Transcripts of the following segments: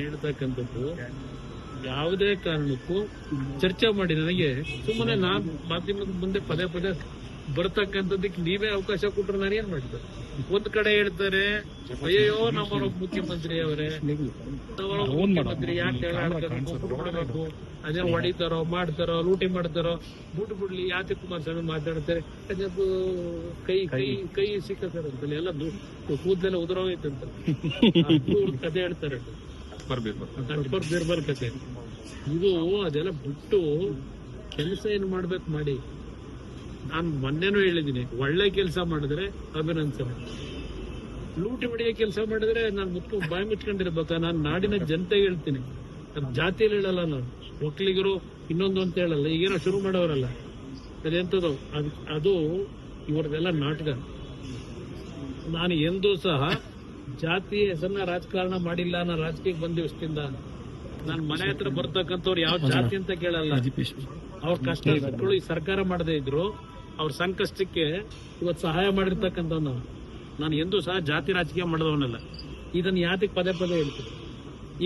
ಹೇಳ್ತಕ್ಕಂಥದ್ದು ಯಾವುದೇ ಕಾರಣಕ್ಕೂ ಚರ್ಚೆ ಮಾಡಿ ನನಗೆ ಸುಮ್ಮನೆ ನಾನ್ ಮಾಧ್ಯಮದ ಮುಂದೆ ಪದೇ ಪದೇ ಬರ್ತಕ್ಕಂಥದ್ದಕ್ಕೆ ನೀವೇ ಅವಕಾಶ ಕೊಟ್ಟರೆ ನಾನು ಏನ್ ಮಾಡಿದ್ದೆ? ಒಂದ್ ಕಡೆ ಹೇಳ್ತಾರೆ ಅಯ್ಯೋ ನಮ್ಮವರ ಮುಖ್ಯಮಂತ್ರಿ ಅವರೇ, ಮುಖ್ಯಮಂತ್ರಿ ಯಾಕೆ ಬಿಡ್ಬೇಕು, ಅದೇ ಹೊಡಿತಾರೋ ಮಾಡ್ತಾರೋ ಲೂಟಿ ಮಾಡ್ತಾರೋ ಬೂಟ್ ಬಿಡ್ಲಿ, ಯಾಕೆ ಕುಮಾರಸ್ವಾಮಿ ಮಾತಾಡ್ತಾರೆ, ಕೈ ಕೈ ಕೈ ಸಿಕ್ಕಂತಲ್ಲ ಎಲ್ಲ ಕೂದಲೆಲ್ಲ ಉದುರೋಗೈತಂತ ಕತೆ ಹೇಳ್ತಾರೆ. ಅಕ್ಬರ್ ಬೀರ್ಬಲ್ ಕತೆ ಇದು. ಅದೆಲ್ಲ ಬಿಟ್ಟು ಕೆಲಸ ಏನ್ ಮಾಡ್ಬೇಕು ಮಾಡಿ. ನಾನು ಮೊನ್ನೆನೂ ಹೇಳಿದ್ದೀನಿ, ಒಳ್ಳೆ ಕೆಲಸ ಮಾಡಿದ್ರೆ ಅಭಿನಂದನೆ, ಲೂಟಿ ಹೊಡೆಯೋ ಕೆಲಸ ಮಾಡಿದ್ರೆ ನಾನು ಬಾಯಿ ಮುಚ್ಕೊಂಡಿರ್ಬೇಕಾ? ನಾನು ನಾಡಿನ ಜನತೆಗೆ ಹೇಳ್ತೀನಿ, ಅದು ಜಾತಿಯಲ್ಲಿ ಹೇಳಲ್ಲ, ನಾನು ಒಕ್ಕಲಿಗರು ಇನ್ನೊಂದು ಅಂತ ಹೇಳಲ್ಲ. ಈಗೇನೋ ಶುರು ಮಾಡೋರಲ್ಲ, ಅದೆಂತದ್ದು ಅದು ಇವ್ರದೆಲ್ಲ ನಾಟಕ. ನಾನು ಎಂದೂ ಸಹ ಜಾತಿ ಹೆಸರನ್ನ ರಾಜಕಾರಣ ಮಾಡಿಲ್ಲ. ನಾನು ರಾಜಕೀಯಕ್ಕೆ ಬಂದ ದಿವಸದಿಂದ ನಾನು ಮನೆ ಹತ್ರ ಬರ್ತಕ್ಕಂಥವ್ರು ಯಾವ ಜಾತಿ ಅಂತ ಕೇಳಲ್ಲ. ಅವ್ರ ಕಷ್ಟ ಸುಖಗಳು ಈ ಸರ್ಕಾರ ಮಾಡದೇ ಇದ್ರು ಅವ್ರ ಸಂಕಷ್ಟಕ್ಕೆ ಇವತ್ತು ಸಹಾಯ ಮಾಡಿರ್ತಕ್ಕಂಥವ್ ನಾನು ಎಂದೂ ಸಹ ಜಾತಿ ರಾಜಕೀಯ ಮಾಡಿದವನಲ್ಲ. ಇದನ್ನ ಯಾತಕ್ಕೆ ಪದೇ ಪದೇ ಹೇಳ್ತೀವಿ?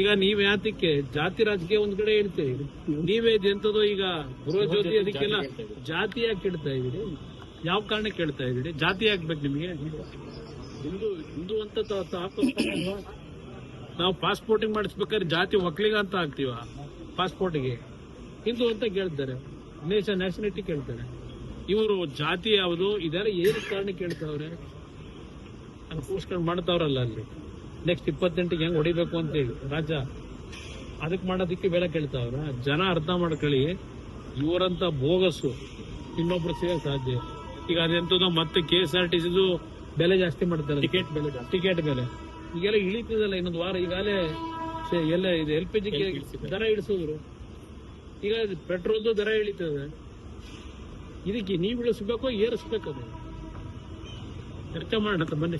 ಈಗ ನೀವ್ ಯಾತಕ್ಕೆ ಜಾತಿ ರಾಜಕೀಯ ಒಂದ್ ಕಡೆ ಹೇಳ್ತೀವಿ, ನೀವೇ ಇದೆಂತದೋ ಈಗ ಗೃಹ ಜ್ಯೋತಿ ಅದಕ್ಕೆಲ್ಲ ಜಾತಿ ಯಾಕೆ ಕೇಳ್ತಾ ಇದೀರಿ? ಯಾವ ಕಾರಣಕ್ಕೆ ಕೇಳ್ತಾ ಇದೀರಿ? ಜಾತಿ ಹಾಕ್ಬೇಕು ನಿಮ್ಗೆ? ಹಿಂದೂ ಅಂತ ನಾವು ಪಾಸ್ಪೋರ್ಟಿಂಗ್ ಮಾಡಿಸ್ಬೇಕಾದ್ರೆ ಜಾತಿ ಒಕ್ಕಲಿಗ ಅಂತ ಹಾಕ್ತಿವ ಪಾಸ್ಪೋರ್ಟ್ಗೆ? ಹಿಂದೂ ಅಂತ ಕೇಳ್ತಾರೆ, ನ್ಯಾಷನಾಲಿಟಿ ಕೇಳ್ತಾರೆ. ಇವರು ಜಾತಿ ಯಾವುದು ಇದೆಲ್ಲ ಏನು ಕಾರಣ ಕೇಳ್ತಾವ್ರೆ? ಅನ್ಕೋಸ್ಕರ ಮಾಡ್ತಾವ್ರಲ್ಲ ಅಲ್ಲಿ. ನೆಕ್ಸ್ಟ್ 28ಗೆ ಹೆಂಗ್ ಹೊಡಿಬೇಕು ಅಂತ ಹೇಳಿ ರಾಜ್ಯ ಅದಕ್ಕೆ ಮಾಡೋದಕ್ಕೆ ಬೆಲೆ ಕೇಳ್ತಾವ್ರ. ಜನ ಅರ್ಥ ಮಾಡ್ಕೊಳ್ಳಿ, ಇವರಂತ ಬೋಗಸ್ಸು ಇನ್ನೊಬ್ರು ಸಿಗಕ್ ಸಾಧ್ಯ. ಈಗ ಅದೆಂತದೋ ಮತ್ತೆ KSRTC ಬೆಲೆ ಜಾಸ್ತಿ ಮಾಡ್ತಾರೆ, ಟಿಕೆಟ್ ಬೆಲೆ ಈಗೆಲ್ಲ ಇಳಿತದಲ್ಲ. ಇನ್ನೊಂದು ವಾರ ಈಗಾಗಲೇ ಎಲ್ಲ ಇದು LPG ದರ ಇಳಿಸಿದ್ರು. ಈಗ ಪೆಟ್ರೋಲ್ದು ದರ ಇಳಿತದೆ. ಇದಕ್ಕೆ ನೀವು ಇಳಿಸ್ಬೇಕು ಏರಿಸ್ಬೇಕು? ಅದು ಚರ್ಚೆ ಮಾಡೋಣ ಬನ್ನಿ.